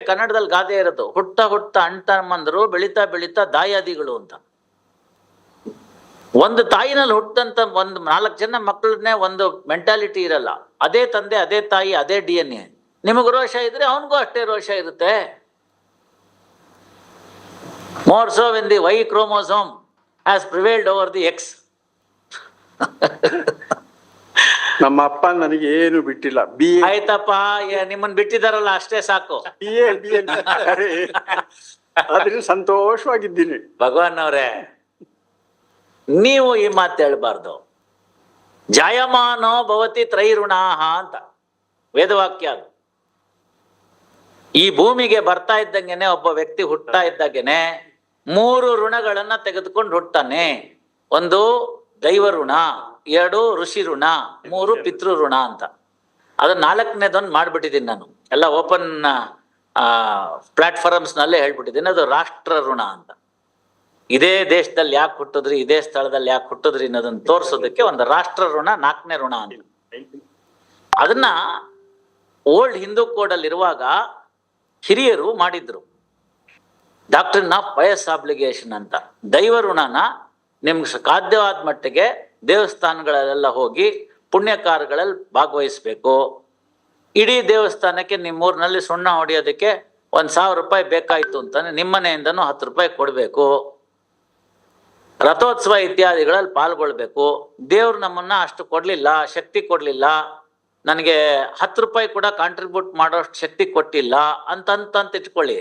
ಕನ್ನಡದಲ್ಲಿ ಗಾದೆ ಇರೋದು, ಹುಟ್ಟ ಹುಟ್ಟ ಅಣ್ತಮ್ಮಂದ್ರು ಬೆಳಿತಾ ಬೆಳಿತಾ ದಾಯಾದಿಗಳು ಅಂತ. ಒಂದು ತಾಯಿನಲ್ಲಿ ಹುಟ್ಟಂತ ಒಂದು 4 ಜನ ಮಕ್ಕಳನ್ನೇ ಒಂದು ಮೆಂಟಾಲಿಟಿ ಇರಲ್ಲ. ಅದೇ ತಂದೆ, ಅದೇ ತಾಯಿ, ಅದೇ DNA. ನಿಮಗೂ ರೋಷ ಇದ್ರೆ ಅವನಿಗೂ ಅಷ್ಟೇ ರೋಷ ಇರುತ್ತೆ. More so when the Y chromosome has prevailed over the X. ನಮ್ಮ ಅಪ್ಪ ನನಗೆ ಏನು ಬಿಟ್ಟಿಲ್ಲ. ಆಯ್ತಪ್ಪ, ನಿಮ್ಮನ್ ಬಿಟ್ಟಿದಾರಲ್ಲ ಅಷ್ಟೇ ಸಾಕು. ಆದ್ರೆ ಸಂತೋಷವಾಗಿದ್ದೀನಿ. ಭಗವಾನ್ ಅವರೇ, ನೀವು ಈ ಮಾತು ಹೇಳ್ಬಾರ್ದು. ಜಾಯಮಾನೋ ಭವತಿ ತ್ರೈಋಣಾಹ ಅಂತ ವೇದವಾಕ್ಯ ಅದು. ಈ ಭೂಮಿಗೆ ಬರ್ತಾ ಇದ್ದಂಗೆನೆ ಒಬ್ಬ ವ್ಯಕ್ತಿ ಹುಟ್ಟಾ ಇದ್ದಾಗೇನೆ 3 ಋಣಗಳನ್ನ ತೆಗೆದುಕೊಂಡು ಹುಟ್ಟಾನೆ. 1 ದೈವ ಋಣ, 2 ಋಷಿ ಋಣ, 3 ಪಿತೃ ಋಣ ಅಂತ. ಅದನ್ನ 4ನೇದೊಂದು ಮಾಡ್ಬಿಟ್ಟಿದ್ದೀನಿ ನಾನು. ಎಲ್ಲ ಓಪನ್ ಪ್ಲಾಟ್ಫಾರ್ಮ್ಸ್ ನಲ್ಲೇ ಹೇಳ್ಬಿಟ್ಟಿದ್ದೀನಿ. ಅದು ರಾಷ್ಟ್ರ ಋಣ ಅಂತ. ಇದೇ ದೇಶದಲ್ಲಿ ಯಾಕೆ ಹುಟ್ಟಿದ್ರಿ, ಇದೇ ಸ್ಥಳದಲ್ಲಿ ಯಾಕೆ ಹುಟ್ಟಿದ್ರಿ ಅನ್ನೋದನ್ನ ತೋರಿಸೋದಕ್ಕೆ ಒಂದು ರಾಷ್ಟ್ರ ಋಣ, 4ನೇ ಋಣ ಅಂತ. ಅದನ್ನ ಓಲ್ಡ್ ಹಿಂದೂ ಕೋಡ್ ಅಲ್ಲಿ ಇರುವಾಗ ಹಿರಿಯರು ಮಾಡಿದ್ರು, ಡಾಕ್ಟ್ರಿನ್ ಆಫ್ ಪಯಸ್ ಆಬ್ಲಿಗೇಷನ್ ಅಂತ. ದೈವ ಋಣನ ನಿಮ್ಗೆ ಸಾಧ್ಯವಾದ ಮಟ್ಟಿಗೆ ದೇವಸ್ಥಾನಗಳಲ್ಲೆಲ್ಲ ಹೋಗಿ ಪುಣ್ಯ ಕಾರ್ಯಗಳಲ್ಲಿ ಭಾಗವಹಿಸ್ಬೇಕು. ಇಡೀ ದೇವಸ್ಥಾನಕ್ಕೆ ನಿಮ್ಮೂರಿನಲ್ಲಿ ಸುಣ್ಣ ಹೊಡೆಯೋದಕ್ಕೆ 1,000 ರೂಪಾಯಿ ಬೇಕಾಯ್ತು ಅಂತಾನೆ ನಿಮ್ಮನೆಯಿಂದನೂ 10 ರೂಪಾಯಿ ಕೊಡ್ಬೇಕು. ರಥೋತ್ಸವ ಇತ್ಯಾದಿಗಳಲ್ಲಿ ಪಾಲ್ಗೊಳ್ಬೇಕು. ದೇವ್ರು ನಮ್ಮನ್ನ ಅಷ್ಟು ಕೊಡ್ಲಿಲ್ಲ, ಶಕ್ತಿ ಕೊಡ್ಲಿಲ್ಲ, ನನಗೆ 10 ರೂಪಾಯಿ ಕೂಡ ಕಾಂಟ್ರಿಬ್ಯೂಟ್ ಮಾಡೋಷ್ಟು ಶಕ್ತಿ ಕೊಟ್ಟಿಲ್ಲ ಅಂತ ಇಟ್ಕೊಳ್ಳಿ.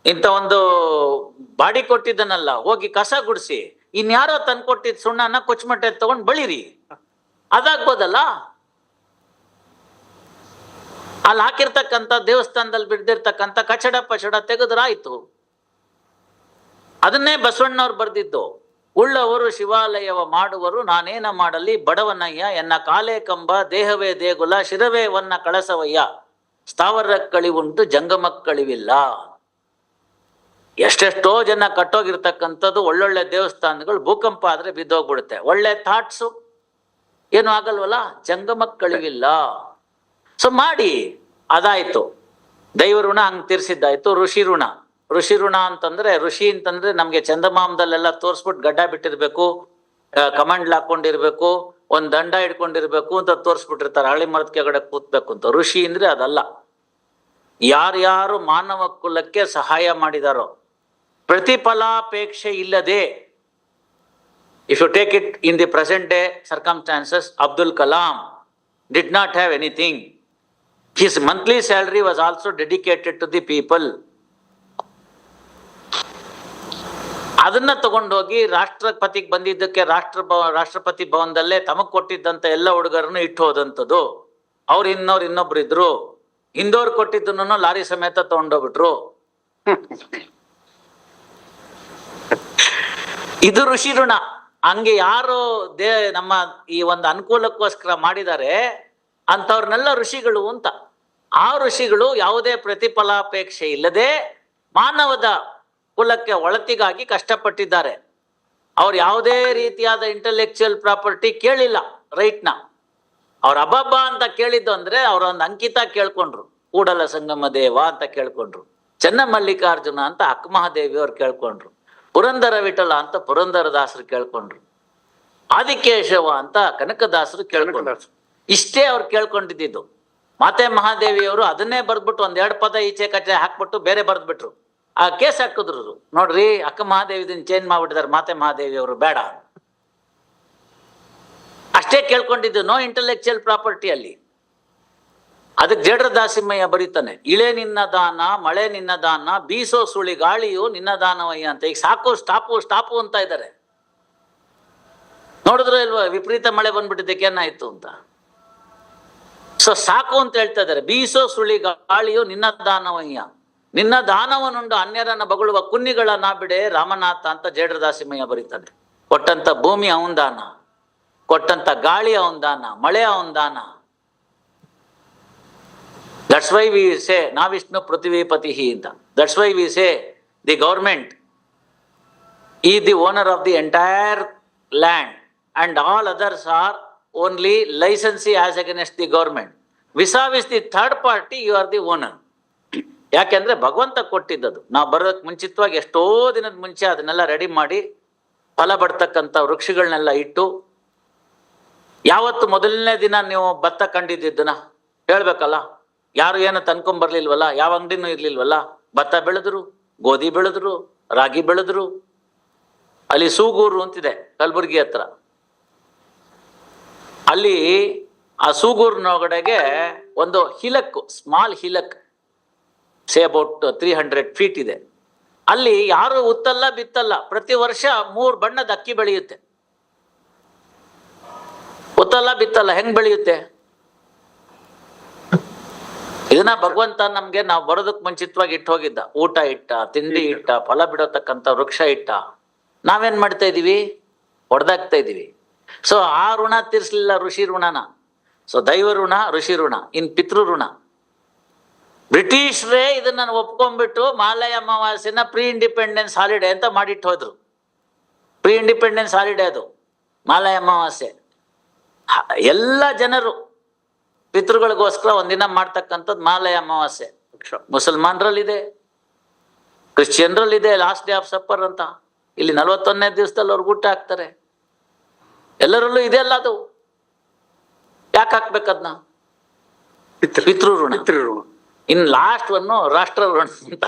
ಇಂಥ ಒಂದು ಬಾಡಿ ಕೊಟ್ಟಿದ್ದನಲ್ಲ, ಹೋಗಿ ಕಸ ಗುಡಿಸಿ ಇನ್ಯಾರೋ ತಂದ್ಕೊಟ್ಟಿದ್ ಸುಣ್ಣನ ಕೊಚ್ಚಮಟ್ಟೆ ತಗೊಂಡ್ ಬಳಿರಿ, ಅದಾಗ್ಬೋದಲ್ಲ. ಅಲ್ಲಿ ಹಾಕಿರ್ತಕ್ಕಂಥ ದೇವಸ್ಥಾನದಲ್ಲಿ ಬಿಡ್ದಿರ್ತಕ್ಕಂಥ ಕಚಡ ಪಚಡ ತೆಗೆದ್ರಾಯ್ತು. ಅದನ್ನೇ ಬಸವಣ್ಣವ್ರು ಬರ್ದಿದ್ದು. ಉಳ್ಳವರು ಶಿವಾಲಯವ ಮಾಡುವರು, ನಾನೇನ ಮಾಡಲಿ ಬಡವನಯ್ಯ, ಎನ್ನ ಕಾಲೇ ಕಂಬ ದೇಹವೇ ದೇಗುಲ, ಶಿರವೇ ವನ್ನ ಕಳಸವಯ್ಯ, ಸ್ಥಾವರ ಕಳಿವುಂಟು ಜಂಗಮಕ್ಕಳಿವಿಲ್ಲ. ಎಷ್ಟೆಷ್ಟೋ ಜನ ಕಟ್ಟೋಗಿರ್ತಕ್ಕಂಥದ್ದು ಒಳ್ಳೊಳ್ಳೆ ದೇವಸ್ಥಾನಗಳು ಭೂಕಂಪ ಆದ್ರೆ ಬಿದ್ದೋಗ್ಬಿಡುತ್ತೆ. ಒಳ್ಳೆ ಥಾಟ್ಸು ಏನು ಆಗಲ್ವಲ್ಲ, ಜಂಗಮಕ್ಕಳಿವಿಲ್ಲ. ಸೊ ಮಾಡಿ, ಅದಾಯ್ತು. ದೈವ ಋಣ ಹಂಗೆ ತೀರ್ಸಿದ್ದಾಯ್ತು. ಋಷಿ ಋಣ, ಋಷಿ ಋಣ ಅಂತಂದ್ರೆ, ಋಷಿ ಅಂತಂದ್ರೆ ನಮ್ಗೆ ಚಂದಮಾಮದಲ್ಲೆಲ್ಲ ತೋರಿಸ್ಬಿಟ್ಟು ಗಡ್ಡ ಬಿಟ್ಟಿರ್ಬೇಕು, ಕಮಂಡ್ಲ್ ಹಾಕೊಂಡಿರ್ಬೇಕು, ಒಂದ್ ದಂಡ ಹಿಡ್ಕೊಂಡಿರ್ಬೇಕು ಅಂತ ತೋರಿಸ್ಬಿಟ್ಟಿರ್ತಾರೆ, ಹಳ್ಳಿ ಮರದ ಕೆಳಗಡೆ ಕೂತ್ಬೇಕು ಅಂತ. ಋಷಿ ಅಂದ್ರೆ ಅದಲ್ಲ. ಯಾರ್ಯಾರು ಮಾನವ ಕುಲಕ್ಕೆ ಸಹಾಯ ಮಾಡಿದಾರೋ, ಪ್ರತಿಫಲಾಪೇಕ್ಷೆ ಇಲ್ಲದೆ, if you take it in the present day circumstances, Abdul Kalam did not have anything. His monthly salary was also dedicated to the people. ಅದನ್ನ ತಗೊಂಡೋಗಿ ರಾಷ್ಟ್ರಪತಿಗೆ ಬಂದಿದ್ದಕ್ಕೆ ರಾಷ್ಟ್ರಪತಿ ಭವನದಲ್ಲೇ ತಮಗ್ ಕೊಟ್ಟಿದ್ದಂತ ಎಲ್ಲ ಹುಡುಗರನ್ನು ಇಟ್ಟು ಹೋದಂಥದ್ದು. ಅವ್ರು ಇನ್ನೊಬ್ರು ಇದ್ರು, ಹಿಂದೋರ್ ಕೊಟ್ಟಿದ್ದನ್ನು ಲಾರಿ ಸಮೇತ ತಗೊಂಡೋಗ್ಬಿಟ್ರು. ಇದು ಋಷಿ ಋಣ. ಹಂಗೆ ಯಾರು ನಮ್ಮ ಈ ಒಂದು ಅನುಕೂಲಕ್ಕೋಸ್ಕರ ಮಾಡಿದ್ದಾರೆ ಅಂಥವ್ರನ್ನೆಲ್ಲ ಋಷಿಗಳು ಅಂತ. ಆ ಋಷಿಗಳು ಯಾವುದೇ ಪ್ರತಿಫಲಾಪೇಕ್ಷೆ ಇಲ್ಲದೆ ಮಾನವದ ಕುಲಕ್ಕೆ ಒಳತಿಗಾಗಿ ಕಷ್ಟಪಟ್ಟಿದ್ದಾರೆ. ಅವ್ರು ಯಾವುದೇ ರೀತಿಯಾದ ಇಂಟೆಲೆಕ್ಚುಯಲ್ ಪ್ರಾಪರ್ಟಿ ಕೇಳಿಲ್ಲ, ರೈಟ್ನ. ಅವ್ರ ಅಬ್ಬಬ್ಬ ಅಂತ ಕೇಳಿದ್ದು ಅಂದ್ರೆ ಅವರೊಂದು ಅಂಕಿತ ಕೇಳ್ಕೊಂಡ್ರು, ಕೂಡಲ ಸಂಗಮ ದೇವ ಅಂತ ಕೇಳ್ಕೊಂಡ್ರು, ಚನ್ನಮಲ್ಲಿಕಾರ್ಜುನ ಅಂತ ಅಕ್ಕಮಹಾದೇವಿ ಅವ್ರು ಕೇಳ್ಕೊಂಡ್ರು, ಪುರಂದರ ವಿಠಲ ಅಂತ ಪುರಂದರದಾಸರು ಕೇಳ್ಕೊಂಡ್ರು, ಆದಿಕೇಶವ ಅಂತ ಕನಕದಾಸರು ಕೇಳ್ಕೊಂಡ್ರು. ಇಷ್ಟೇ ಅವ್ರು ಕೇಳ್ಕೊಂಡಿದ್ದು. ಮಾತೆ ಮಹಾದೇವಿಯವರು ಅದನ್ನೇ ಬರ್ದ್ಬಿಟ್ಟು 1-2 ಪದ ಈಚೆ ಕಚೆ ಹಾಕ್ಬಿಟ್ಟು ಬೇರೆ ಬರ್ದ್ಬಿಟ್ರು. ಆ ಕೇಸ್ ಹಾಕಿದ್ರು, ನೋಡ್ರಿ ಅಕ್ಕ ಮಹಾದೇವಿದನ್ನ ಚೇಂಜ್ ಮಾಡ್ಬಿಟ್ಟಿದ್ದಾರೆ, ಮಾತೆ ಮಹಾದೇವಿಯವರು ಬೇಡ. ಅಷ್ಟೇ ಕೇಳ್ಕೊಂಡಿದ್ದು, ನೋ ಇಂಟೆಲೆಕ್ಚುಯಲ್ ಪ್ರಾಪರ್ಟಿ ಅಲ್ಲಿ. ಅದಕ್ಕೆ ಜೇಡ್ರ ದಾಸಿಮಯ್ಯ ಬರೀತಾನೆ, ಇಳೆ ನಿನ್ನ ದಾನ, ಮಳೆ ನಿನ್ನ ದಾನ, ಬೀಸೋ ಸುಳಿ ಗಾಳಿಯು ನಿನ್ನ ದಾನವಯ್ಯ ಅಂತ. ಈಗ ಸಾಕು, ಸ್ಟಾಪು ಅಂತ ಇದ್ದಾರೆ. ನೋಡಿದ್ರು ಇಲ್ವಾ ವಿಪರೀತ ಮಳೆ ಬಂದ್ಬಿಟ್ಟಿದ್ದಕ್ಕೆ ಏನಾಯ್ತು ಅಂತ. ಸೊ ಸಾಕು ಅಂತ ಹೇಳ್ತಾ ಇದ್ದಾರೆ. ಬೀಸೋ ಸುಳಿ ಗಾಳಿಯು ನಿನ್ನ ದಾನವಯ್ಯ, ನಿನ್ನ ದಾನವನುಂಡು ಅನ್ಯರನ್ನ ಬಗಳುವ ಕುನ್ನಿಗಳ ನಾ ಬಿಡೆ ರಾಮನಾಥ ಅಂತ ಜೇಡ್ರ ದಾಸಿಮಯ್ಯ ಬರೀತಾನೆ. ಕೊಟ್ಟಂತ ಭೂಮಿ ಅವನ ದಾನ, ಕೊಟ್ಟಂತ ಗಾಳಿ ಅವನ ದಾನ, ಮಳೆ ಅವನ ದಾನ. ದಟ್ಸ್ ವೈ ವಿ ಸೇ ನಾ ವಿಷ್ಣು ಪೃಥ್ವೀಪತಿ ಅಂತ. That's why we say the government is the owner of the entire land and all others are only licensee as against the government. Vis-a-vis the third party, you are the owner. ಯಾಕೆಂದ್ರೆ ಭಗವಂತ ಕೊಟ್ಟಿದ್ದದು. ನಾವು ಬರೋದಕ್ಕೆ ಮುಂಚಿತವಾಗಿ ಎಷ್ಟೋ ದಿನದ ಮುಂಚೆ ಅದನ್ನೆಲ್ಲ ready ಮಾಡಿ ಫಲ ಬಡ್ತಕ್ಕಂಥ ವೃಕ್ಷಗಳನ್ನೆಲ್ಲ ಇಟ್ಟು, ಯಾವತ್ತು ಮೊದಲನೇ ದಿನ ನೀವು ಭತ್ತ ಕಂಡಿದ್ದನ್ನ ಹೇಳ್ಬೇಕಲ್ಲ, ಯಾರು ಏನು ತಂದ್ಕೊಂಬರ್ಲಿಲ್ವಲ್ಲ, ಯಾವ ಅಂಗಡಿನೂ ಇರ್ಲಿಲ್ವಲ್ಲ, ಭತ್ತ ಬೆಳೆದ್ರು, ಗೋಧಿ ಬೆಳೆದ್ರು, ರಾಗಿ ಬೆಳೆದ್ರು. ಅಲ್ಲಿ ಸೂಗೂರು ಅಂತಿದೆ ಕಲಬುರ್ಗಿ ಹತ್ರ, ಅಲ್ಲಿ ಆ ಸೂಗೂರ್ನೊಳಗಡೆಗೆ ಒಂದು ಹಿಲಕ್, ಸ್ಮಾಲ್ ಹಿಲಕ್, ಸೇ ಅಬೌಟ್ 300 ಫೀಟ್ ಇದೆ. ಅಲ್ಲಿ ಯಾರು ಉತ್ತಲ್ಲ ಬಿತ್ತಲ್ಲ, ಪ್ರತಿ ವರ್ಷ 3 ಬಣ್ಣದ ಅಕ್ಕಿ ಬೆಳೆಯುತ್ತೆ. ಉತ್ತಲ್ಲ ಬಿತ್ತಲ್ಲ ಹೆಂಗ್ ಬೆಳೆಯುತ್ತೆ? ಇದನ್ನ ಭಗವಂತ ನಮ್ಗೆ ನಾವು ಬರೋದಕ್ ಮುಂಚಿತವಾಗಿ ಇಟ್ಟು ಹೋಗಿದ್ದ. ಊಟ ಇಟ್ಟ, ತಿಂಡಿ ಇಟ್ಟ, ಫಲ ಬಿಡತಕ್ಕಂಥ ವೃಕ್ಷ ಇಟ್ಟ. ನಾವೇನ್ ಮಾಡ್ತಾ ಇದೀವಿ? ಹೊಡೆದಾಗ್ತಾ ಇದೀವಿ. ಸೊ ಆ ಋಣ ತೀರ್ಸ್ಲಿಲ್ಲ ಋಷಿ ಋಣನ. ಸೊ ದೈವ ಋಣ, ಋಷಿ ಋಣ, ಇನ್ ಪಿತೃ ಋಣ. ಬ್ರಿಟಿಷರೇ ಇದನ್ನ ಒಪ್ಕೊಂಡ್ಬಿಟ್ಟು ಮಾಲಯ ಅಮಾವಾಸ್ಯನ ಪ್ರೀ ಇಂಡಿಪೆಂಡೆನ್ಸ್ ಹಾಲಿಡೇ ಅಂತ ಮಾಡಿಟ್ಟು ಹೋದ್ರು. ಪ್ರೀ ಇಂಡಿಪೆಂಡೆನ್ಸ್ ಹಾಲಿಡೇ ಅದು ಮಾಲಯ ಅಮಾವಾಸ್ಯೆ. ಎಲ್ಲ ಜನರು ಪಿತೃಗಳಿಗೋಸ್ಕರ ಒಂದಿನ ಮಾಡ್ತಕ್ಕಂಥದ್ದು ಮಾಲಯ ಅಮಾವಾಸ್ಯೆ. ಮುಸಲ್ಮಾನರಲ್ಲಿದೆ, ಕ್ರಿಶ್ಚಿಯನ್ರಲ್ಲಿದೆ ಲಾಸ್ಟ್ ಡೇ ಆಫ್ ಸಪ್ಪರ್ ಅಂತ. ಇಲ್ಲಿ 41ನೇ ದಿವಸದಲ್ಲಿ ಅವ್ರಿಗೆ ಊಟ ಹಾಕ್ತಾರೆ. ಎಲ್ಲರಲ್ಲೂ ಇದೆ ಅಲ್ಲ ಅದು. ಯಾಕೆ ಹಾಕ್ಬೇಕದ್ನ? ಪಿತೃ ಋಣ. ಇನ್ ಲಾಸ್ಟ್ ಒನ್ನು ರಾಷ್ಟ್ರ ಋಣ ಅಂತ.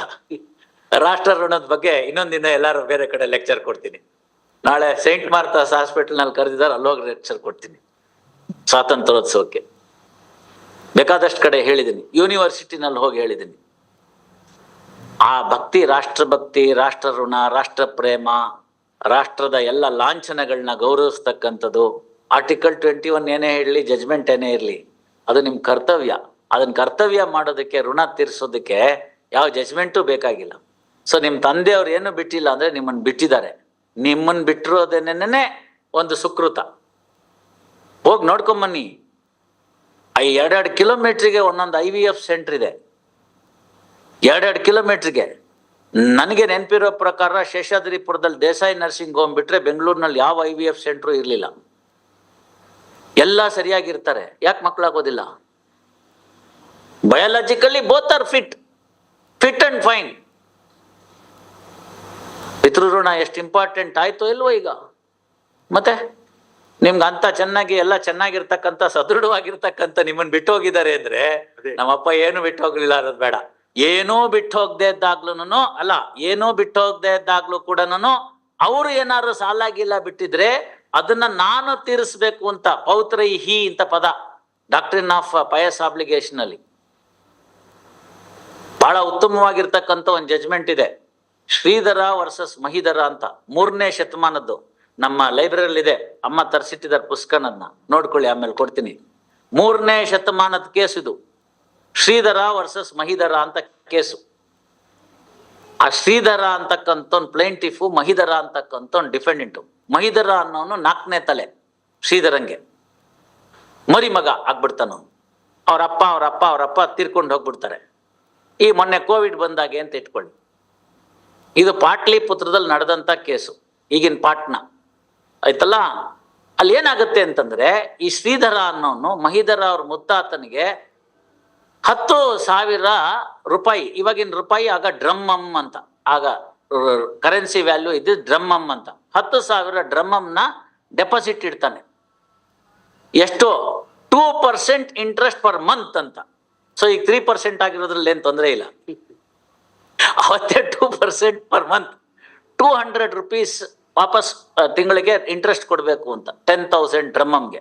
ರಾಷ್ಟ್ರ ಋಣದ ಬಗ್ಗೆ ಇನ್ನೊಂದಿನ ಎಲ್ಲಾರು ಬೇರೆ ಕಡೆ ಲೆಕ್ಚರ್ ಕೊಡ್ತೀನಿ. ನಾಳೆ ಸೈಂಟ್ ಮಾರ್ಥಾಸ್ ಹಾಸ್ಪಿಟಲ್ ನಲ್ಲಿ ಕರೆದಿದ್ದಾರೆ, ಅಲ್ಲೋಗಿ ಲೆಕ್ಚರ್ ಕೊಡ್ತೀನಿ ಸ್ವಾತಂತ್ರ್ಯೋತ್ಸವಕ್ಕೆ. ಬೇಕಾದಷ್ಟು ಕಡೆ ಹೇಳಿದ್ದೀನಿ, ಯೂನಿವರ್ಸಿಟಿನಲ್ಲಿ ಹೋಗಿ ಹೇಳಿದ್ದೀನಿ. ಆ ಭಕ್ತಿ, ರಾಷ್ಟ್ರಭಕ್ತಿ, ರಾಷ್ಟ್ರ ಋಣ, ರಾಷ್ಟ್ರ ಪ್ರೇಮ, ರಾಷ್ಟ್ರದ ಎಲ್ಲ ಲಾಂಛನಗಳನ್ನ ಗೌರವಿಸ್ತಕ್ಕಂಥದ್ದು. ಆರ್ಟಿಕಲ್ 21 ಏನೇ ಹೇಳಲಿ, ಜಜ್ಮೆಂಟ್ ಏನೇ ಇರಲಿ, ಅದು ನಿಮ್ ಕರ್ತವ್ಯ. ಅದನ್ನ ಕರ್ತವ್ಯ ಮಾಡೋದಕ್ಕೆ, ಋಣ ತೀರಿಸೋದಕ್ಕೆ ಯಾವ ಜಜ್ಮೆಂಟು ಬೇಕಾಗಿಲ್ಲ. ಸೊ ನಿಮ್ ತಂದೆಯವ್ರು ಏನು ಬಿಟ್ಟಿಲ್ಲ ಅಂದ್ರೆ ನಿಮ್ಮನ್ನು ಬಿಟ್ಟಿದ್ದಾರೆ. ನಿಮ್ಮನ್ನು ಬಿಟ್ಟಿರೋದೇನೇನೆ ಒಂದು ಸುಕೃತ. ಹೋಗಿ ನೋಡ್ಕೊಂಬನ್ನಿ. 2 ಕಿಲೋಮೀಟ್ರಿಗೆ ಒಂದೊಂದು IVF ಸೆಂಟರ್ ಇದೆ. 2 ಕಿಲೋಮೀಟ್ರಿಗೆ. ನನಗೆ ನೆನಪಿರೋ ಪ್ರಕಾರ ಶೇಷಾದ್ರಿಪುರದಲ್ಲಿ ದೇಸಾಯಿ ನರ್ಸಿಂಗ್ ಹೋಮ್ ಬಿಟ್ರೆ ಬೆಂಗಳೂರಿನಲ್ಲಿ ಯಾವ IVF ಸೆಂಟ್ರು ಇರಲಿಲ್ಲ. ಎಲ್ಲ ಸರಿಯಾಗಿರ್ತಾರೆ. ಯಾಕೆ ಮಕ್ಕಳಾಗೋದಿಲ್ಲ? Biologically both are fit and fine. ಪಿತೃಋಣ ಎಷ್ಟು ಇಂಪಾರ್ಟೆಂಟ್ ಆಯ್ತೋ ಇಲ್ವೋ ಈಗ? ಮತ್ತೆ ನಿಮ್ಗೆ ಅಂತ ಚೆನ್ನಾಗಿ ಎಲ್ಲ ಚೆನ್ನಾಗಿರ್ತಕ್ಕಂಥ, ಸದೃಢವಾಗಿರ್ತಕ್ಕಂಥ ನಿಮ್ಮನ್ನ ಬಿಟ್ಟು ಹೋಗಿದ್ದಾರೆ ಅಂದ್ರೆ, ನಮ್ಮಪ್ಪ ಏನು ಬಿಟ್ಟು ಹೋಗ್ಲಿಲ್ಲ ಅನ್ನೋದು ಬೇಡ. ಏನೂ ಬಿಟ್ಟು ಹೋಗದೆ ಇದ್ದಾಗ್ಲೂನು ಅಲ್ಲ, ಏನೂ ಬಿಟ್ಟು ಹೋಗದೆ ಇದ್ದಾಗ್ಲೂ ಕೂಡ ಅವರು ಏನಾದ್ರು ಸಾಲಾಗಿಲ್ಲ ಬಿಟ್ಟಿದ್ರೆ ಅದನ್ನ ನಾನು ತೀರಿಸ್ಬೇಕು ಅಂತ, ಪೌತ್ರೈಹಿ ಅಂತ ಪದ ಡಾಕ್ಟ್ರಿನ್ ಆಫ್ ಪಯಸ್ ಆಬ್ಲಿಗೇಷನ್ ಅಲ್ಲಿ ಬಹಳ ಉತ್ತಮವಾಗಿರ್ತಕ್ಕಂಥ ಒಂದು ಜಜ್ಮೆಂಟ್ ಇದೆ. ಶ್ರೀಧರ ವರ್ಸಸ್ ಮಹಿಧರ ಅಂತ, 3ನೇ ಶತಮಾನದ್ದು. ನಮ್ಮ ಲೈಬ್ರರಿಯಲ್ಲಿ ಇದೆ, ಅಮ್ಮ ತರಿಸಿಟ್ಟಿದ್ದಾರೆ ಪುಸ್ತಕನನ್ನ, ನೋಡ್ಕೊಳ್ಳಿ, ಆಮೇಲೆ ಕೊಡ್ತೀನಿ. 3ನೇ ಶತಮಾನದ ಕೇಸ್ ಇದು. ಶ್ರೀಧರ ವರ್ಸಸ್ ಮಹಿಧರ ಅಂತ ಕೇಸು. ಆ ಶ್ರೀಧರ ಅಂತಕ್ಕಂಥ ಒಂದು ಪ್ಲೇಂಟಿಫು, ಮಹಿಧರ ಅಂತಕ್ಕಂಥ ಒಂದು ಡಿಫೆಂಡೆಂಟು. ಮಹಿಧರ ಅನ್ನೋನು 4ನೇ ತಲೆ ಶ್ರೀಧರಂಗೆ, ಮರಿ ಮಗ ಆಗ್ಬಿಡ್ತಾನು. ಅವರಪ್ಪ ತೀರ್ಕೊಂಡು ಹೋಗ್ಬಿಡ್ತಾರೆ. ಈ ಮೊನ್ನೆ ಕೋವಿಡ್ ಬಂದಾಗೆ ಅಂತ ಇಟ್ಕೊಳ್ಳಿ. ಇದು ಪಾಟ್ಲಿಪುತ್ರದಲ್ಲಿ ನಡೆದಂತ ಕೇಸು, ಈಗಿನ ಪಾಟ್ನಾ ಆಯ್ತಲ್ಲ. ಅಲ್ಲಿ ಏನಾಗುತ್ತೆ ಅಂತಂದ್ರೆ, ಈ ಶ್ರೀಧರ ಅನ್ನೋನು ಮಹಿಧರ ಅವ್ರ ಮುತ್ತಾತನಿಗೆ 10,000 ರೂಪಾಯಿ, ಇವಾಗಿನ ರೂಪಾಯಿ, ಆಗ ಡ್ರಮ್ಮಮ್ ಅಂತ, ಆಗ ಕರೆನ್ಸಿ ವ್ಯಾಲ್ಯೂ ಇದು ಡ್ರಮ್ಮಮ್ ಅಂತ, 10,000 ಡ್ರಮ್ಮಮ್ನ ಡೆಪಾಸಿಟ್ ಇಡ್ತಾನೆ. ಎಷ್ಟು? 2% ಇಂಟ್ರೆಸ್ಟ್ ಪರ್ ಮಂತ್ ಅಂತ. ಸೊ ಈಗ 3% ಆಗಿರೋದ್ರಲ್ಲಿ ಏನು ತೊಂದರೆ ಇಲ್ಲ. ಅವತ್ತೇ 2% ಪರ್ ಮಂತ್, 200 ರೂಪೀಸ್ ವಾಪಸ್ ತಿಂಗಳಿಗೆ ಇಂಟ್ರೆಸ್ಟ್ ಕೊಡಬೇಕು ಅಂತ. 10,000 ಡ್ರಮ್ಮಮ್ಗೆ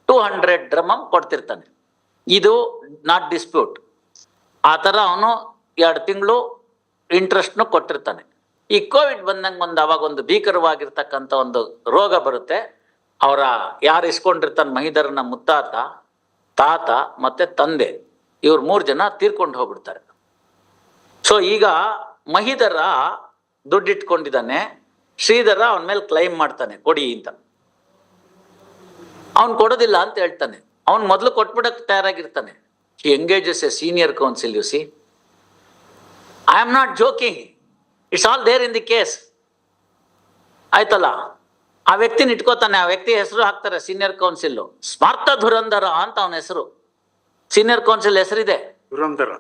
200 ಡ್ರಮ್ಮಮ್ ಕೊಡ್ತಿರ್ತಾನೆ. ಇದು ನಾಟ್ ಡಿಸ್ಪ್ಯೂಟ್. ಆ ಥರ ಅವನು 2 ತಿಂಗಳು ಇಂಟ್ರೆಸ್ಟ್ನು ಕೊಟ್ಟಿರ್ತಾನೆ. ಈ ಕೋವಿಡ್ ಬಂದಂಗೆ ಅವಾಗ ಒಂದು ಭೀಕರವಾಗಿರ್ತಕ್ಕಂಥ ಒಂದು ರೋಗ ಬರುತ್ತೆ. ಅವರ ಯಾರು ಇಸ್ಕೊಂಡಿರ್ತಾನೆ, ಮಹಿಧರನ ಮುತ್ತಾತ, ತಾತ ಮತ್ತೆ ತಂದೆ, ಇವ್ರು 3 ಜನ ತೀರ್ಕೊಂಡು ಹೋಗ್ಬಿಡ್ತಾರೆ. ಸೊ ಈಗ ಮಹಿಧರ ದುಡ್ಡಿಟ್ಕೊಂಡಿದ್ದಾನೆ, ಶ್ರೀಧರ ಅವನ ಮೇಲೆ ಕ್ಲೈಮ್ ಮಾಡ್ತಾನೆ, ಕೊಡಿ ಅಂತ. ಅವನ್ ಕೊಡೋದಿಲ್ಲ ಅಂತ ಹೇಳ್ತಾನೆ. ಅವನ್ ಮೊದಲು ಕೊಟ್ಬಿಡಕ್ಕೆ ತಯಾರಾಗಿರ್ತಾನೆ. He engages a senior counsel. You see, I am not joking, it's all there in the case. ಆಯ್ತಲ್ಲ, ಆ ವ್ಯಕ್ತಿನ ಇಟ್ಕೋತಾನೆ. ಆ ವ್ಯಕ್ತಿ ಹೆಸರು ಹಾಕ್ತಾರೆ ಸೀನಿಯರ್ ಕೌನ್ಸಿಲ್, ಸ್ಮಾರ್ಥ ಧುರಂಧರ ಅಂತ ಅವನ ಹೆಸರು. ಸೀನಿಯರ್ ಕೌನ್ಸಿಲ್ ಹೆಸರಿದೆ, ದುರಂಧರ.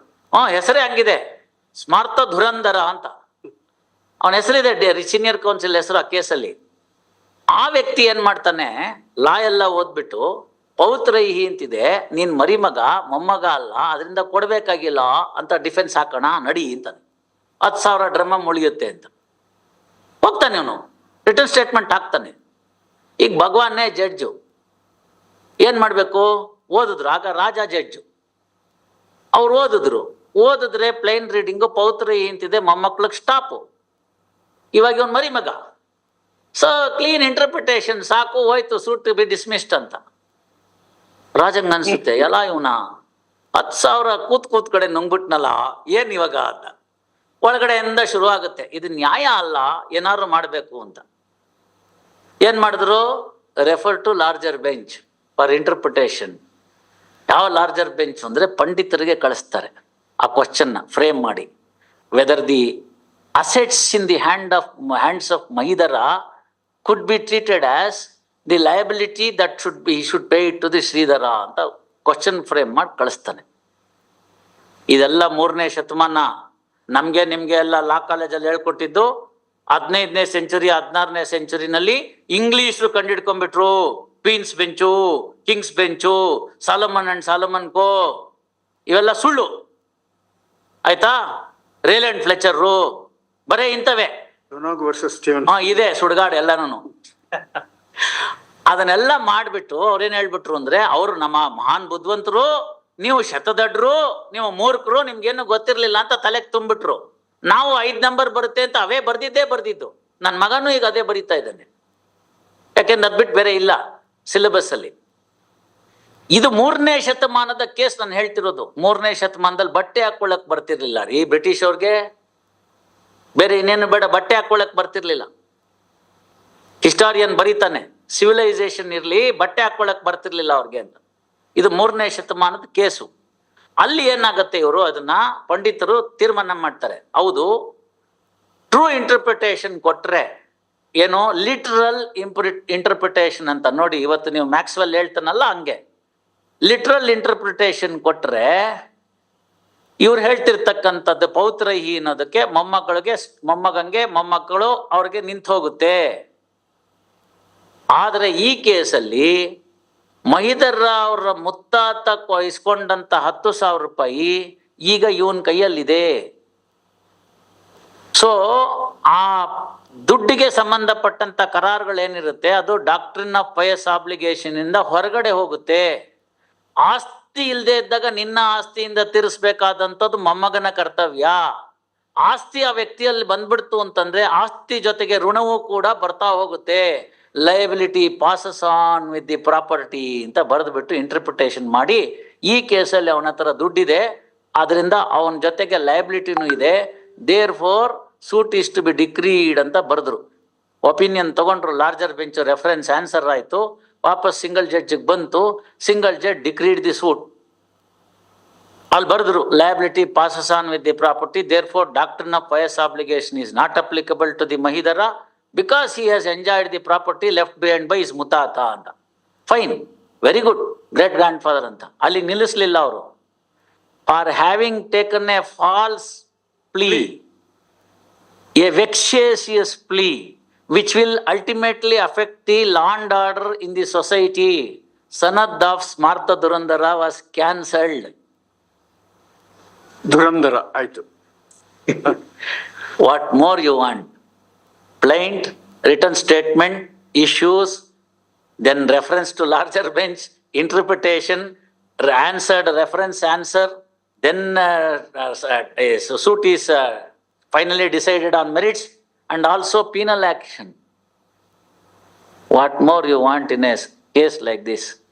ಹೆಸರೇ ಹಂಗಿದೆ. ಸ್ಮಾರ್ತ ಧುರಂಧರ ಅಂತ ಅವನ ಹೆಸರಿದೆ, ಸೀನಿಯರ್ ಕೌನ್ಸಿಲ್ ಹೆಸರು ಆ ಕೇಸಲ್ಲಿ. ಆ ವ್ಯಕ್ತಿ ಏನ್ ಮಾಡ್ತಾನೆ, ಲಾ ಎಲ್ಲ ಓದ್ಬಿಟ್ಟು ಪೌತ್ರೈಹಿ ಅಂತಿದೆ, ನೀನ್ ಮರಿಮಗ ಮೊಮ್ಮಗ ಅಲ್ಲ, ಅದರಿಂದ ಕೊಡ್ಬೇಕಾಗಿಲ್ಲ ಅಂತ ಡಿಫೆನ್ಸ್ ಹಾಕೋಣ ನಡಿ ಅಂತಾನೆ. 10,000 ಡ್ರಮ ಮುಳಿಯುತ್ತೆ ಅಂತ ಹೋಗ್ತಾನೆ ಅವನು, ರಿಟರ್ನ್ ಸ್ಟೇಟ್ಮೆಂಟ್ ಹಾಕ್ತಾನೆ. ಈಗ ಭಗವಾನ್ನೇ ಜಡ್ಜು, ಏನ್ ಮಾಡ್ಬೇಕು, ಓದಿದ್ರು. ಆಗ ರಾಜ ಜಡ್ಜು, ಅವ್ರು ಓದಿದ್ರೆ ಪ್ಲೈನ್ ರೀಡಿಂಗು ಪೌತ್ರೈಹಿ ಅಂತಿದೆ, ಮೊಮ್ಮಕ್ಳಿಗೆ ಸ್ಟಾಪು. ಇವಾಗ ಇವನ್ ಮರಿಮಗ, ಸೊ ಕ್ಲೀನ್ ಇಂಟರ್ಪ್ರಿಟೇಷನ್ ಸಾಕು, ಹೋಯ್ತು, ಸೂಟ್ ಟು ಬಿ ಡಿಸ್ಮಿಸ್ಡ್ ಅಂತ. ರಾಜಂಗ್ ಅನ್ಸುತ್ತೆ, ಎಲ್ಲ ಇವನ 10,000 ಕೂತ್ ಕಡೆ ನುಂಗ್ಬಿಟ್ನಲ್ಲ, ಏನ್ ಇವಾಗ ಅಂತ. ಒಳಗಡೆಯಿಂದ ಶುರು ಆಗುತ್ತೆ, ಇದು ನ್ಯಾಯ ಅಲ್ಲ, ಏನಾದ್ರು ಮಾಡಬೇಕು ಅಂತ. ಏನ್ ಮಾಡಿದ್ರು, refer to larger bench for interpretation. ಯಾವ ಲಾರ್ಜರ್ ಬೆಂಚ್ ಅಂದ್ರೆ ಪಂಡಿತರಿಗೆ ಕಳಿಸ್ತಾರೆ ಆ ಕ್ವಶನ್ ಫ್ರೇಮ್ ಮಾಡಿ. Whether the assets in the hands of Mahidara could be treated as the liability that he should pay it to the Sridhara ಅಂತ question frame ಮಾಡಿ ಕಳಿಸ್ತಾನೆ. ಇದೆಲ್ಲ 3ನೇ ಶತಮಾನ. ನಮ್ಗೆ ನಿಮ್ಗೆ ಎಲ್ಲ ಲಾ ಕಾಲೇಜಲ್ಲಿ ಹೇಳ್ಕೊಟ್ಟಿದ್ದು 15ನೇ ಸೆಂಚುರಿ 16ನೇ ಸೆಂಚುರಿನಲ್ಲಿ ಇಂಗ್ಲಿಷ್ರು ಕಂಡಿಡ್ಕೊಂಡ್ಬಿಟ್ರು. Queen's Bench, King's Bench, Salomon and Salomon Co, ಇವೆಲ್ಲ ಸುಳ್ಳು ಆಯ್ತಾ. ರೇಲೆಂಡ್ ಫ್ಲೆಚರ್ರು, ಬರೇ ಇಂಥವೇ ಇದೆ ಸುಡ್ಗಾಡು ಎಲ್ಲಾನು. ಅದನ್ನೆಲ್ಲ ಮಾಡ್ಬಿಟ್ಟು ಅವ್ರೇನ್ ಹೇಳ್ಬಿಟ್ರು ಅಂದ್ರೆ, ಅವ್ರು ನಮ್ಮ ಮಹಾನ್ ಬುದ್ಧಿವಂತರು, ನೀವು ಶತದಡ್ರು, ನೀವು ಮೂರ್ಖರು, ನಿಮ್ಗೇನು ಗೊತ್ತಿರ್ಲಿಲ್ಲ ಅಂತ ತಲೆಗೆ ತುಂಬಿಟ್ರು. ನಾವು 5 ನಂಬರ್ ಬರುತ್ತೆ ಅಂತ ಅವೇ ಬರ್ದಿದ್ದು. ನನ್ನ ಮಗನೂ ಈಗ ಅದೇ ಬರೀತಾ ಇದ್ದಾನೆ, ಯಾಕೆಂದ್ರೆ ಅದ್ಬಿಟ್ಟು ಬೇರೆ ಇಲ್ಲ ಸಿಲೆಬಸ್ ಅಲ್ಲಿ. ಇದು 3ನೇ ಶತಮಾನದ ಕೇಸ್ ನಾನು ಹೇಳ್ತಿರೋದು. 3ನೇ ಶತಮಾನದಲ್ಲಿ ಬಟ್ಟೆ ಹಾಕೊಳ್ಳಕ್ ಬರ್ತಿರ್ಲಿಲ್ಲ ರೀ ಬ್ರಿಟಿಷ್ ಅವ್ರಿಗೆ, ಬೇರೆ ಇನ್ನೇನು ಬೇಡ, ಬಟ್ಟೆ ಹಾಕೊಳ್ಳಕ್ ಬರ್ತಿರ್ಲಿಲ್ಲ. ಹಿಸ್ಟಾರಿಯನ್ ಬರೀತಾನೆ, ಸಿವಿಲೈಸೇಷನ್ ಇರ್ಲಿ, ಬಟ್ಟೆ ಹಾಕೊಳ್ಳಕ್ ಬರ್ತಿರ್ಲಿಲ್ಲ ಅವ್ರಿಗೆ ಅಂತ. ಇದು 3ನೇ ಶತಮಾನದ ಕೇಸು. ಅಲ್ಲಿ ಏನಾಗುತ್ತೆ, ಇವರು ಅದನ್ನ ಪಂಡಿತರು ತೀರ್ಮಾನ ಮಾಡ್ತಾರೆ, ಹೌದು ಟ್ರೂ ಇಂಟರ್ಪ್ರಿಟೇಷನ್ ಕೊಟ್ರೆ ಏನೋ ಲಿಟ್ರಲ್ ಇಂಟರ್ಪ್ರಿಟೇಷನ್ ಅಂತ. ನೋಡಿ ಇವತ್ತು ನೀವು ಮ್ಯಾಕ್ಸ್ವೆಲ್ ಹೇಳ್ತಾನಲ್ಲ ಹಂಗೆ, ಲಿಟ್ರಲ್ ಇಂಟರ್ಪ್ರಿಟೇಷನ್ ಕೊಟ್ರೆ ಇವ್ರು ಹೇಳ್ತಿರ್ತಕ್ಕಂಥದ್ದು ಪೌತ್ರೈಹಿ ಅನ್ನೋದಕ್ಕೆ ಮೊಮ್ಮಗಂಗೆ ಮೊಮ್ಮಕ್ಕಳು ಅವ್ರಿಗೆ ನಿಂತು ಹೋಗುತ್ತೆ. ಆದರೆ ಈ ಕೇಸಲ್ಲಿ ಮಹಿದರ ಅವರ ಮುತ್ತಾತ ಇಸ್ಕೊಂಡಂತ 10,000 ರೂಪಾಯಿ ಈಗ ಇವನ್ ಕೈಯಲ್ಲಿದೆ. ಸೊ ಆ ದುಡ್ಡಿಗೆ ಸಂಬಂಧಪಟ್ಟಂತ ಕರಾರುಗಳೇನಿರುತ್ತೆ ಅದು ಡಾಕ್ಟ್ರಿನ್ ಆಫ್ ಪಯಸ್ ಆಬ್ಲಿಗೇಷನ್ ಇಂದ ಹೊರಗಡೆ ಹೋಗುತ್ತೆ. ಆಸ್ತಿ ಇಲ್ಲದೆ ಇದ್ದಾಗ ನಿನ್ನ ಆಸ್ತಿಯಿಂದ ತೀರಿಸಬೇಕಾದಂಥದ್ದು ಮೊಮ್ಮಗನ ಕರ್ತವ್ಯ. ಆಸ್ತಿ ಆ ವ್ಯಕ್ತಿಯಲ್ಲಿ ಬಂದ್ಬಿಡ್ತು ಅಂತಂದ್ರೆ ಆಸ್ತಿ ಜೊತೆಗೆ ಋಣವೂ ಕೂಡ ಬರ್ತಾ ಹೋಗುತ್ತೆ. Liability passes on with the property ಅಂತ ಬರೆದ್ಬಿಟ್ಟು ಇಂಟರ್ಪ್ರಿಟೇಷನ್ ಮಾಡಿ, ಈ ಕೇಸಲ್ಲಿ ಅವನ ಹತ್ರ ದುಡ್ಡಿದೆ, ಆದ್ರಿಂದ ಅವನ ಜೊತೆಗೆ ಲಯಬಿಲಿಟಿನೂ ಇದೆ, therefore suit is to be decreed ಅಂತ ಬರೆದ್ರು. ಒಪಿನಿಯನ್ ತಗೊಂಡ್ರು, ಲಾರ್ಜರ್ ಬೆಂಚ್ ರೆಫರೆನ್ಸ್ ಆನ್ಸರ್ ಆಯ್ತು, ವಾಪಸ್ ಸಿಂಗಲ್ ಜಡ್ಜಿಗೆ ಬಂತು, single judge decreed the suit. ಅಲ್ಲಿ ಬರೆದ್ರು, liability passes on with the property, therefore doctrine of pious obligation is not applicable to the Mahidhara because he has enjoyed the property left behind by his ಮುತಾತ ಅಂತ. Fine, very good, great grandfather ಅಂತ. ಅಲ್ಲಿ ನಿಲ್ಲಿಸಲಿಲ್ಲ ಅವರು. For having taken a false plea, a vexatious plea which will ultimately affect the law and order in the society. Sanad of Smartha Dhurandhara was cancelled. ಧುರಂಧರ ಆಯ್ತು. What more you want? Plaint, written statement, issues, then reference to larger bench, interpretation, answered, reference answer, then suit is finally decided on merits, and also penal action. What more you want in a case like this?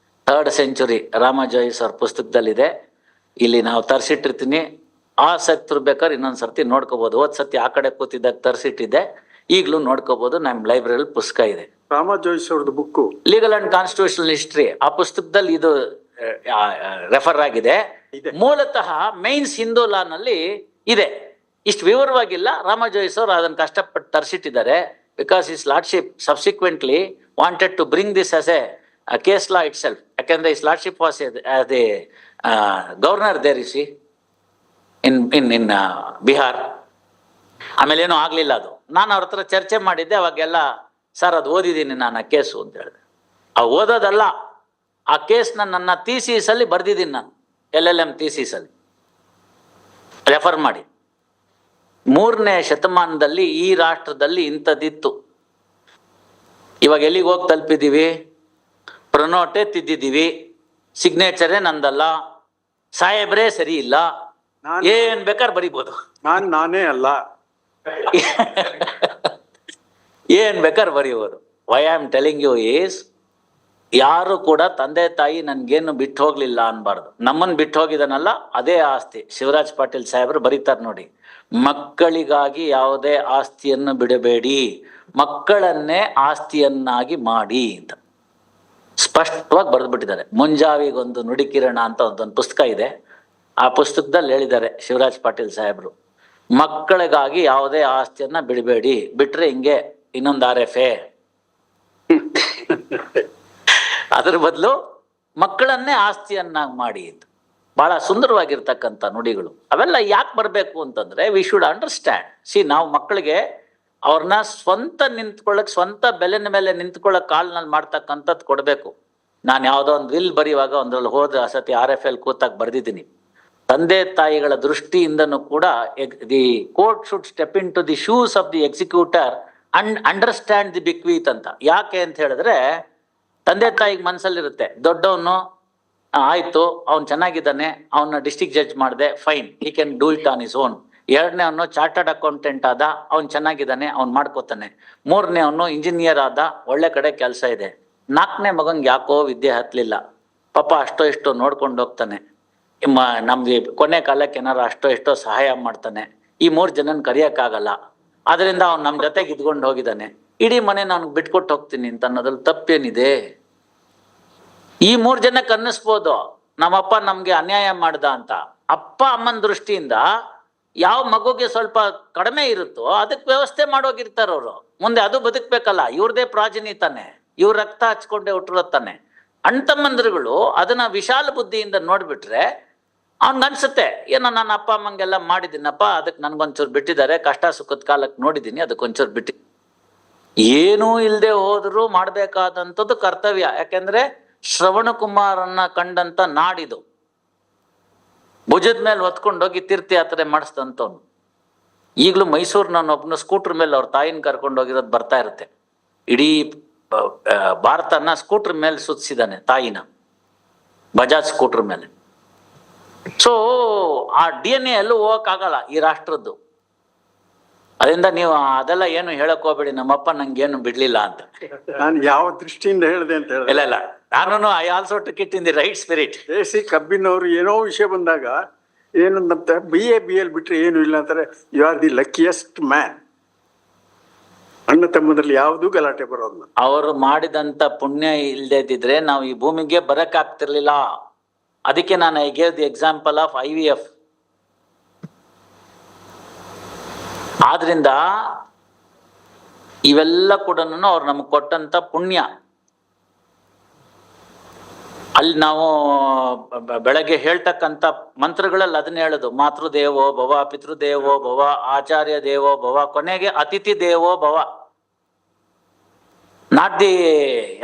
3rd century Rama Jois ಅವ್ರ ಪುಸ್ತಕದಲ್ಲಿದೆ, ಇಲ್ಲಿ ನಾವು ತರಿಸಿಟ್ಟಿರ್ತೀನಿ. ಆಸಕ್ತರು ಬೇಕಾದ್ರೆ ಇನ್ನೊಂದು ಸರ್ತಿ ನೋಡ್ಕೋಬಹುದು. ಹೋದ್ ಸತಿ ಆ ಕಡೆ ಕೂತಿದ್ದಾಗ ತರಿಸಿಟ್ಟಿದೆ, ಈಗಲೂ ನೋಡ್ಕೋಬಹುದು. ನಮ್ಮ ಲೈಬ್ರರಿಯಲ್ಲಿ ಪುಸ್ತಕ ಇದೆ, ರಾಮ ಜೋಯಿಸ್ ಅವ್ರದ್ದು book legal and constitutional history. ಆ ಪುಸ್ತಕದಲ್ಲಿ ಇದು ರೆಫರ್ ಆಗಿದೆ. ಮೂಲತಃ ಮೈನ್ಸ್ ಹಿಂದೂ ಲಾನಲ್ಲಿ ಇದೆ. ಇಷ್ಟು ವಿವರವಾಗಿಲ್ಲ, ರಾಮ ಜೋಯಿಸ್ ಅವರು ಅದನ್ನು ಕಷ್ಟಪಟ್ಟು ತರಿಸಿಟ್ಟಿದ್ದಾರೆ. Because his lordship subsequently wanted to bring this as a case law itself. ಯಾಕೆಂದ್ರೆ his lordship was the governor there, ಇಸಿ ಇನ್ ಬಿಹಾರ್. ಆಮೇಲೆ ಏನೂ ಆಗ್ಲಿಲ್ಲ ಅದು. ನಾನು ಅವ್ರ ಹತ್ರ ಚರ್ಚೆ ಮಾಡಿದ್ದೆ ಅವಾಗೆಲ್ಲ, ಸರ್ ಅದು ಓದಿದ್ದೀನಿ ನಾನು ಆ ಕೇಸು ಅಂತ ಹೇಳಿದೆ. ಆ ಓದೋದಲ್ಲ, ಆ ಕೇಸ್ನ ನನ್ನ ಥೀಸಿಸ್ ಅಲ್ಲಿ ಬರ್ದಿದ್ದೀನಿ ನಾನು, LLM ಥೀಸಿಸ್ ಅಲ್ಲಿ ರೆಫರ್ ಮಾಡಿ. 3ನೇ ಶತಮಾನದಲ್ಲಿ ಈ ರಾಷ್ಟ್ರದಲ್ಲಿ ಇಂಥದ್ದಿತ್ತು. ಇವಾಗ ಎಲ್ಲಿಗೆ ಹೋಗಿ ತಲುಪಿದ್ದೀವಿ? ಪ್ರೊನೋಟೆ ತಿದ್ದಿದ್ದೀವಿ, ಸಿಗ್ನೇಚರೇ ನಂದಲ್ಲ, ಸಾಹೇಬ್ರೇ ಸರಿ ಇಲ್ಲ, ಏನ್ ಬೇಕಾದ್ರೆ ಬರಿಬೋದು. ನಾನೇ ಅಲ್ಲ. ಏನ್ ಬೇಕಾದ್ರೆ ಬರೀಬೋದು. Why I am telling you is, ಯಾರು ಕೂಡ ತಂದೆ ತಾಯಿ ನನ್ಗೇನು ಬಿಟ್ಟು ಹೋಗ್ಲಿಲ್ಲ ಅನ್ಬಾರ್ದು. ನಮ್ಮನ್ ಬಿಟ್ಟು ಹೋಗಿದಾನಲ್ಲ ಅದೇ ಆಸ್ತಿ. ಶಿವರಾಜ್ ಪಾಟೀಲ್ ಸಾಹೇಬ್ರು ಬರೀತಾರೆ ನೋಡಿ, ಮಕ್ಕಳಿಗಾಗಿ ಯಾವುದೇ ಆಸ್ತಿಯನ್ನು ಬಿಡಬೇಡಿ, ಮಕ್ಕಳನ್ನೇ ಆಸ್ತಿಯನ್ನಾಗಿ ಮಾಡಿ ಅಂತ ಸ್ಪಷ್ಟವಾಗಿ ಬರೆದ್ಬಿಟ್ಟಿದ್ದಾರೆ. ಮುಂಜಾವಿಗೊಂದು ನುಡಿಕಿರಣ ಅಂತ ಒಂದೊಂದು ಪುಸ್ತಕ ಇದೆ. ಆ ಪುಸ್ತಕದಲ್ಲಿ ಹೇಳಿದ್ದಾರೆ ಶಿವರಾಜ್ ಪಾಟೀಲ್ ಸಾಹೇಬ್ರು, ಮಕ್ಕಳಿಗಾಗಿ ಯಾವುದೇ ಆಸ್ತಿಯನ್ನ ಬಿಡಬೇಡಿ, ಬಿಟ್ರೆ ಹಿಂಗೆ ಇನ್ನೊಂದು RFA. ಅದ್ರ ಬದಲು ಮಕ್ಕಳನ್ನೇ ಆಸ್ತಿಯನ್ನಾಗಿ ಮಾಡಿ ಅಂತ. ಬಹಳ ಸುಂದರವಾಗಿರ್ತಕ್ಕಂಥ ನುಡಿಗಳು. ಅವೆಲ್ಲ ಯಾಕೆ ಬರಬೇಕು ಅಂತಂದ್ರೆ, ವಿ ಶುಡ್ ಅಂಡರ್ಸ್ಟ್ಯಾಂಡ್. ನಾವು ಮಕ್ಕಳಿಗೆ ಅವ್ರನ್ನ ಸ್ವಂತ ನಿಂತ್ಕೊಳ್ಳಕ್, ಸ್ವಂತ ಬೆಲೆನ ಮೇಲೆ ನಿಂತ್ಕೊಳ್ಳಕ್ ಕಾಲ್ನಲ್ಲಿ ಮಾಡ್ತಕ್ಕಂಥದ್ದು ಕೊಡ್ಬೇಕು. ನಾನು ಯಾವುದೋ ಒಂದು ವಿಲ್ ಬರೆಯುವಾಗ ಒಂದ್ರಲ್ಲಿ ಹೋದ ಸತಿ RFL ಕೂತಾಗ ಬರ್ದಿದ್ದೀನಿ, ತಂದೆ ತಾಯಿಗಳ ದೃಷ್ಟಿಯಿಂದನೂ ಕೂಡ the court should step in to the shoes of the executor and understand the bequeath ಅಂತ. ಯಾಕೆ ಅಂತ ಹೇಳಿದ್ರೆ, ತಂದೆ ತಾಯಿಗೆ ಮನಸ್ಸಲ್ಲಿರುತ್ತೆ, ದೊಡ್ಡವನು ಆಯ್ತು, ಅವ್ನು ಚೆನ್ನಾಗಿದ್ದಾನೆ, ಅವನ್ನ ಡಿಸ್ಟ್ರಿಕ್ಟ್ ಜಡ್ಜ್ ಮಾಡಿದೆ, fine, he can do it on is own. 2ನೇ ಅವನು ಚಾರ್ಟರ್ಡ್ ಅಕೌಂಟೆಂಟ್ ಆದ, ಅವ್ನು ಚೆನ್ನಾಗಿದ್ದಾನೆ, ಅವ್ನು ಮಾಡ್ಕೋತಾನೆ. 3ನೇ ಅವನು ಇಂಜಿನಿಯರ್ ಆದ, ಒಳ್ಳೆ ಕಡೆ ಕೆಲಸ ಇದೆ. 4ನೇ ಮಗಂಗೆ ಯಾಕೋ ವಿದ್ಯೆ ಹತ್ತಲಿಲ್ಲ, ಪಾಪ ಅಷ್ಟೋ ಇಷ್ಟೋ ನೋಡ್ಕೊಂಡು ಹೋಗ್ತಾನೆ, ನಮ್ಗೆ ಕೊನೆ ಕಾಲಕ್ಕೆ ಏನಾರು ಅಷ್ಟೋ ಎಷ್ಟೋ ಸಹಾಯ ಮಾಡ್ತಾನೆ. ಈ 3 ಜನನ್ ಕರಿಯಕ್ಕಾಗಲ್ಲ, ಆದ್ರಿಂದ ಅವ್ನು ನಮ್ಮ ಜೊತೆಗೆ ಇದ್ಕೊಂಡು ಹೋಗಿದ್ದಾನೆ, ಇಡೀ ಮನೆ ನಾನು ಬಿಟ್ಕೊಟ್ಟು ಹೋಗ್ತೀನಿ ಅಂತ ಅನ್ನೋದ್ರಲ್ಲಿ ತಪ್ಪೇನಿದೆ? ಈ 3 ಜನಕ್ಕೆ ಅನ್ನಿಸ್ಬೋದು ನಮ್ಮಪ್ಪ ನಮ್ಗೆ ಅನ್ಯಾಯ ಮಾಡ್ದ ಅಂತ. ಅಪ್ಪ ಅಮ್ಮನ ದೃಷ್ಟಿಯಿಂದ ಯಾವ ಮಗುಗೆ ಸ್ವಲ್ಪ ಕಡಿಮೆ ಇರುತ್ತೋ ಅದಕ್ಕೆ ವ್ಯವಸ್ಥೆ ಮಾಡೋಗಿರ್ತಾರ ಅವರು. ಮುಂದೆ ಅದು ಬದುಕ್ಬೇಕಲ್ಲ, ಇವ್ರದೇ ಪ್ರಾಜನಿ ತಾನೆ, ಇವ್ರ ರಕ್ತ ಹಚ್ಕೊಂಡೇ ಹುಟ್ಟಿರುತ್ತಾನೆ. ಅಣ್ತಮ್ಮಂದ್ರುಗಳು ಅದನ್ನ ವಿಶಾಲ ಬುದ್ಧಿಯಿಂದ ನೋಡ್ಬಿಟ್ರೆ ಅವ್ನ್ಗನ್ಸುತ್ತೆ, ಏನೋ ನನ್ನ ಅಪ್ಪ ಅಮ್ಮಂಗೆಲ್ಲ ಮಾಡಿದ್ದೀನಪ್ಪ, ಅದಕ್ಕೆ ನನ್ಗೊಂಚೂರು ಬಿಟ್ಟಿದ್ದಾರೆ, ಕಷ್ಟ ಸುಖದ ಕಾಲಕ್ಕೆ ನೋಡಿದ್ದೀನಿ, ಅದಕ್ಕೊಂಚೂರು ಬಿಟ್ಟಿ. ಏನೂ ಇಲ್ಲದೆ ಹೋದ್ರು ಮಾಡ್ಬೇಕಾದಂಥದ್ದು ಕರ್ತವ್ಯ. ಯಾಕೆಂದ್ರೆ ಶ್ರವಣ ಕುಮಾರನ್ನ ಕಂಡಂತ ನಾಡಿದು, ಭುಜದ ಮೇಲೆ ಹೊತ್ಕೊಂಡೋಗಿ ತೀರ್ಥಯಾತ್ರೆ ಮಾಡಿಸ್ದಂಥವ್ನು. ಈಗಲೂ ಮೈಸೂರಿನ ಒಬ್ಬನ ಸ್ಕೂಟರ್ ಮೇಲೆ ಅವ್ರ ತಾಯಿನ ಕರ್ಕೊಂಡು ಹೋಗಿರೋದು ಬರ್ತಾ ಇರುತ್ತೆ. ಇಡೀ ಭಾರತನ ಸ್ಕೂಟರ್ ಮೇಲೆ ಸುತ್ತಿಸಿದಾನೆ ತಾಯಿನ, ಬಜಾಜ್ ಸ್ಕೂಟರ್ ಮೇಲೆ. ಸೊ ಆ DNA ಎಲ್ಲೂ ಹೋಗಕ್ಕಾಗಲ್ಲ ಈ ರಾಷ್ಟ್ರದ್ದು. ಅದರಿಂದ ನೀವು ಅದೆಲ್ಲ ಏನು ಹೇಳಕ್ ಹೋಗ್ಬೇಡಿ, ನಮ್ಮಪ್ಪ ನಂಗೇನು ಬಿಡ್ಲಿಲ್ಲ ಅಂತ. ನಾನು ಯಾವ ದೃಷ್ಟಿಯಿಂದ ಹೇಳಿದೆ ಅಂತ ಹೇಳಿದೆ. ಇಲ್ಲ, ನಾನು I also took it in the right spirit. AC ಕಬ್ಬಿನವರು ಏನೋ ವಿಷಯ ಬಂದಾಗ ಏನಂತ BL ಬಿಟ್ರೆ ಏನು ಇಲ್ಲ ಅಂತಾರೆ. You are the luckiest man. ಅಣ್ಣ ತಮ್ಮದಲ್ಲಿ ಯಾವುದೂ ಗಲಾಟೆ ಬರೋಲ್ಲ. ಅವರು ಮಾಡಿದಂತ ಪುಣ್ಯ ಇಲ್ಲದೆ ಇದ್ದಿದ್ರೆ ನಾವು ಈ ಭೂಮಿಗೆ ಬರಕ್ ಆಗ್ತಿರ್ಲಿಲ್ಲ. ಅದಕ್ಕೆ ನಾನು I gave the example of IVF. ಆದ್ರಿಂದ ಇವೆಲ್ಲ ಕೂಡ ಅವ್ರು ನಮ್ಗೆ ಕೊಟ್ಟಂತ ಪುಣ್ಯ. ಅಲ್ಲಿ ನಾವು ಬೆಳಗ್ಗೆ ಹೇಳ್ತಕ್ಕಂಥ ಮಂತ್ರಗಳಲ್ಲಿ ಅದನ್ನ ಹೇಳೋದು, ಮಾತೃದೇವೋ ಭವ, ಪಿತೃದೇವೋ ಭವ, ಆಚಾರ್ಯ ದೇವೋ ಭವ, ಕೊನೆಗೆ ಅತಿಥಿ ದೇವೋ ಭವ. ನಾಟ್ ದಿ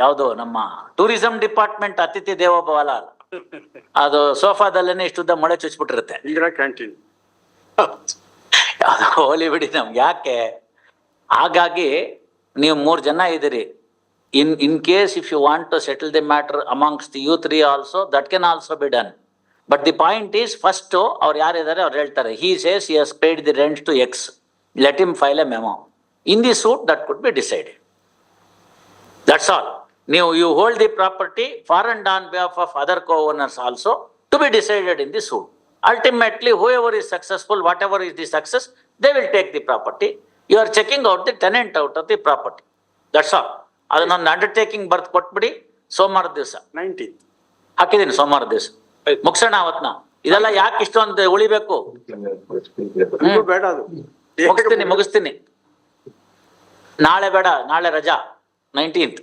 ಯಾವುದು ನಮ್ಮ ಟೂರಿಸಂ ಡಿಪಾರ್ಟ್ಮೆಂಟ್ ಅತಿಥಿ ದೇವೋ ಭವ ಅಲ್ಲ, ಅದು ಸೋಫಾದಲ್ಲೇನೆ ಇಷ್ಟುದ್ದ ಮೊಳೆ ಚುಚ್ಬಿಟ್ಟಿರುತ್ತೆ. ಇಂದಿರಾ ಕ್ಯಾಂಟೀನ್ ಯಾವ್ದು ಹೋಲಿ ಬಿಡಿ ನಮ್ಗೆ ಯಾಕೆ. ಹಾಗಾಗಿ ನೀವು 3 ಜನ ಇದ್ದೀರಿ. In case if you want to settle the matter amongst you 3 also, that can also be done. But the point is, first ಅವ್ರು ಯಾರಿದ್ದಾರೆ ಅವ್ರು ಹೇಳ್ತಾರೆ, he says he has paid the rent to X, let him file a memo in the suit, that could be decided. That's all. ನೀವು you hold the property for and on behalf of other co-owners also to be decided in the suit. Ultimately, whoever is successful, whatever is the success, they will take the property. You are checking out the tenant out of the property. That's all. ಅದನ್ನೊಂದು undertaking ಬರ್ದು ಕೊಟ್ಬಿಡಿ. ಸೋಮವಾರ ದಿವಸ 19th ಹಾಕಿದ್ದೀನಿ, ಸೋಮವಾರ ದಿವಸ ಮುಗಿಸೋಣ ಅವತ್ನ. ಇದೆಲ್ಲ ಯಾಕೆ ಇಷ್ಟೊಂದು ಉಳಿಬೇಕು? ಬೇಡ, ಅದು ಮುಗಿಸ್ತೀನಿ. ನಾಳೆ ಬೇಡ, ನಾಳೆ ರಜಾ, 19th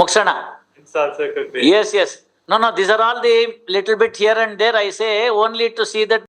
ಮುಗಿಸೋಣ. Yes No, these are all the little bit here and there. I say only to see that